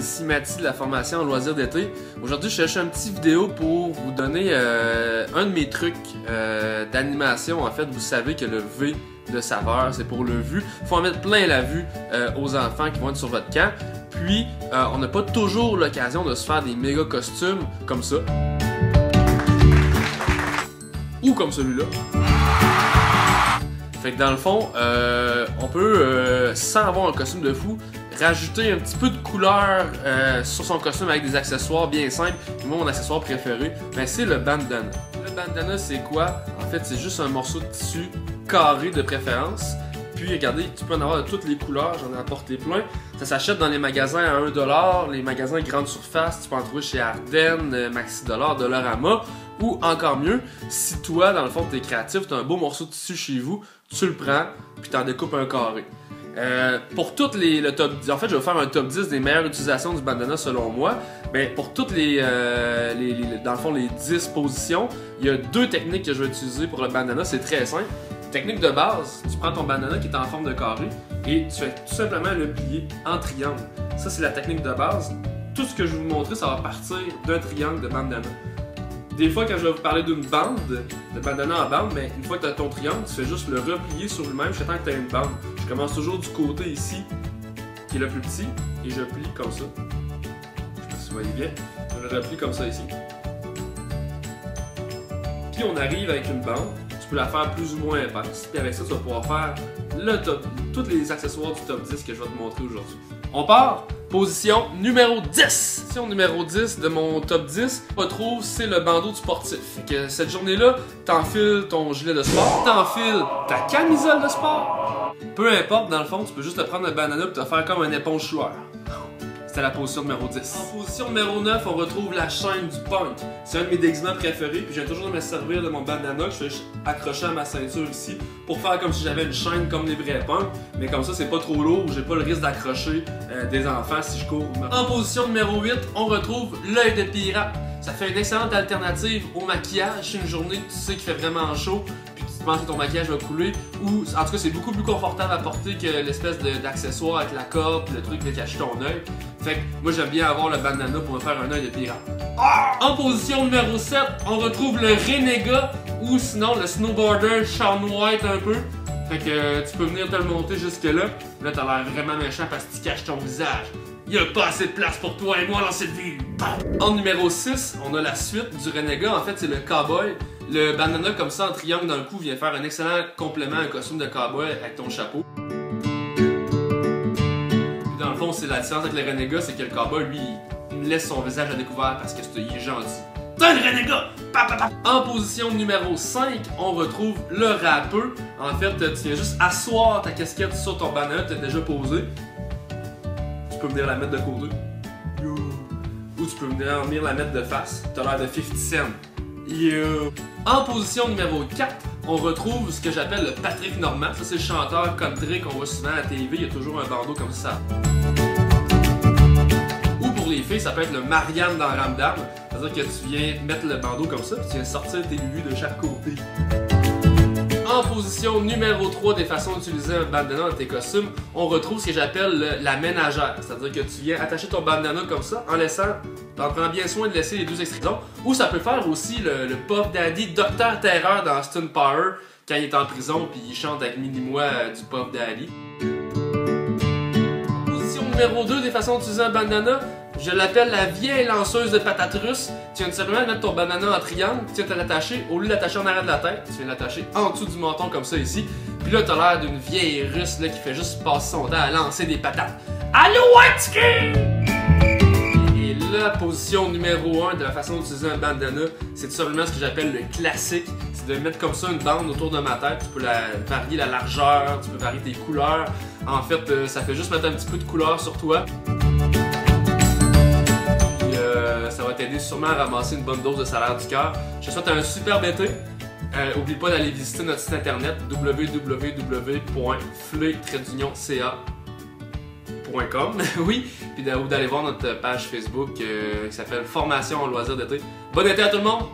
ici Mathieu de la formation en loisirs d'été. Aujourd'hui, je cherche une petite vidéo pour vous donner un de mes trucs d'animation. En fait, vous savez que le V de saveur, c'est pour le vu. Il faut en mettre plein la vue aux enfants qui vont être sur votre camp. Puis, on n'a pas toujours l'occasion de se faire des méga costumes comme ça. Ou comme celui-là. Fait que dans le fond, on peut, sans avoir un costume de fou, rajouter un petit peu de couleur sur son costume avec des accessoires bien simples. Et moi, mon accessoire préféré, ben, c'est le bandana. Le bandana, c'est quoi? En fait, c'est juste un morceau de tissu carré de préférence. Puis regardez, tu peux en avoir de toutes les couleurs, j'en ai apporté plein. Ça s'achète dans les magasins à 1$, les magasins grande surface, tu peux en trouver chez Ardennes, Maxi Dollar, Dollarama. Ou encore mieux, si toi, dans le fond, t'es créatif, t'as un beau morceau de tissu chez vous, tu le prends, puis t'en découpes un carré. Pour toutes le top 10, en fait, je vais faire un top 10 des meilleures utilisations du bandana selon moi. Mais pour toutes dans le fond, les 10 positions, il y a deux techniques que je vais utiliser pour le bandana, c'est très simple. Technique de base, tu prends ton bandana qui est en forme de carré et tu fais tout simplement le plier en triangle. Ça, c'est la technique de base. Tout ce que je vais vous montrer, ça va partir d'un triangle de bandana. Des fois, quand je vais vous parler d'une bande, de bandana en bande, mais une fois que tu as ton triangle, tu fais juste le replier sur lui-même jusqu'à temps que tu as une bande. Je commence toujours du côté ici, qui est le plus petit, et je plie comme ça. Je sais pas si vous voyez bien. Je le replie comme ça ici. Puis on arrive avec une bande. Tu peux la faire plus ou moins épaisse. Puis avec ça, tu vas pouvoir faire tous les accessoires du top 10 que je vais te montrer aujourd'hui. On part! Position numéro 10! Position numéro 10 de mon top 10, on retrouve, c'est le bandeau du sportif. Fait que cette journée-là, t'enfiles ton gilet de sport, t'enfiles ta camisole de sport. Peu importe, dans le fond, tu peux juste te prendre le bandana et te faire comme un éponge joueur. C'était la position numéro 10. En position numéro 9, on retrouve la chaîne du punk. C'est un de mes déguisements préférés, puis je viens toujours de me servir de mon bandana que je fais accrocher à ma ceinture ici pour faire comme si j'avais une chaîne comme les vrais punks, mais comme ça c'est pas trop lourd, j'ai pas le risque d'accrocher des enfants si je cours. En position numéro 8, on retrouve l'œil de pirate. Ça fait une excellente alternative au maquillage. C'est une journée tu sais qu'il fait vraiment chaud, puis tu penses que ton maquillage va couler, ou en tout cas c'est beaucoup plus confortable à porter que l'espèce d'accessoire avec la corde, le truc de cacher ton œil. Fait que moi j'aime bien avoir le bandana pour me faire un œil de pirate. En position numéro 7, on retrouve le Renégat, ou sinon le snowboarder Shaun White un peu. Fait que tu peux venir te le monter jusque là. Là t'as l'air vraiment méchant parce que tu caches ton visage. Il n'y a pas assez de place pour toi et moi dans cette ville. En numéro 6, on a la suite du Renégat. En fait, c'est le cowboy. Le bandana comme ça en triangle dans le cou vient faire un excellent complément à un costume de cowboy avec ton chapeau. Puis dans le fond, c'est la différence avec le Renégat, c'est que le cowboy, lui, il laisse son visage à découvert parce qu'il est gentil. T'es le Renégat! En position numéro 5, on retrouve le rappeur. En fait, tu viens juste asseoir ta casquette sur ton bandana, tu es déjà posé. Tu peux venir la mettre de côté. Ou tu peux venir la mettre de face. T'as l'air de 50 Cent. Yo. En position numéro 4, on retrouve ce que j'appelle le Patrick Normand. Ça, c'est le chanteur country qu'on voit souvent à la TV. Il y a toujours un bandeau comme ça. Ou pour les filles, ça peut être le Marianne dans Ramdam. C'est-à-dire que tu viens mettre le bandeau comme ça, puis tu viens sortir tes lulus de chaque côté. En position numéro 3 des façons d'utiliser un bandana dans tes costumes, on retrouve ce que j'appelle la ménagère. C'est-à-dire que tu viens attacher ton bandana comme ça, en prenant bien soin de laisser les deux extrémités. Ou ça peut faire aussi le Puff Daddy Dr Terreur dans Austin Power, quand il est en prison puis il chante avec Mini-moi du Puff Daddy. Position numéro 2 des façons d'utiliser un bandana, je l'appelle la vieille lanceuse de patates russes. Tu viens simplement mettre ton bandana en triangle, tu viens te l'attacher, au lieu de l'attacher en arrière de la tête, tu viens l'attacher en dessous du menton comme ça ici. Puis là, t'as l'air d'une vieille russe là, qui fait juste passer son temps à lancer des patates. Allô, Whitesky! Et la position numéro 1 de la façon d'utiliser un bandana, c'est tout simplement ce que j'appelle le classique. C'est de mettre comme ça une bande autour de ma tête. Tu peux varier la largeur, tu peux varier tes couleurs. En fait, ça fait juste mettre un petit peu de couleur sur toi. Ça va t'aider sûrement à ramasser une bonne dose de salaire du cœur. Je te souhaite un superbe été. N'oublie pas d'aller visiter notre site internet www.fleu-ca.com. Oui, puis d'aller voir notre page Facebook qui s'appelle Formation en loisirs d'été. Bon été à tout le monde!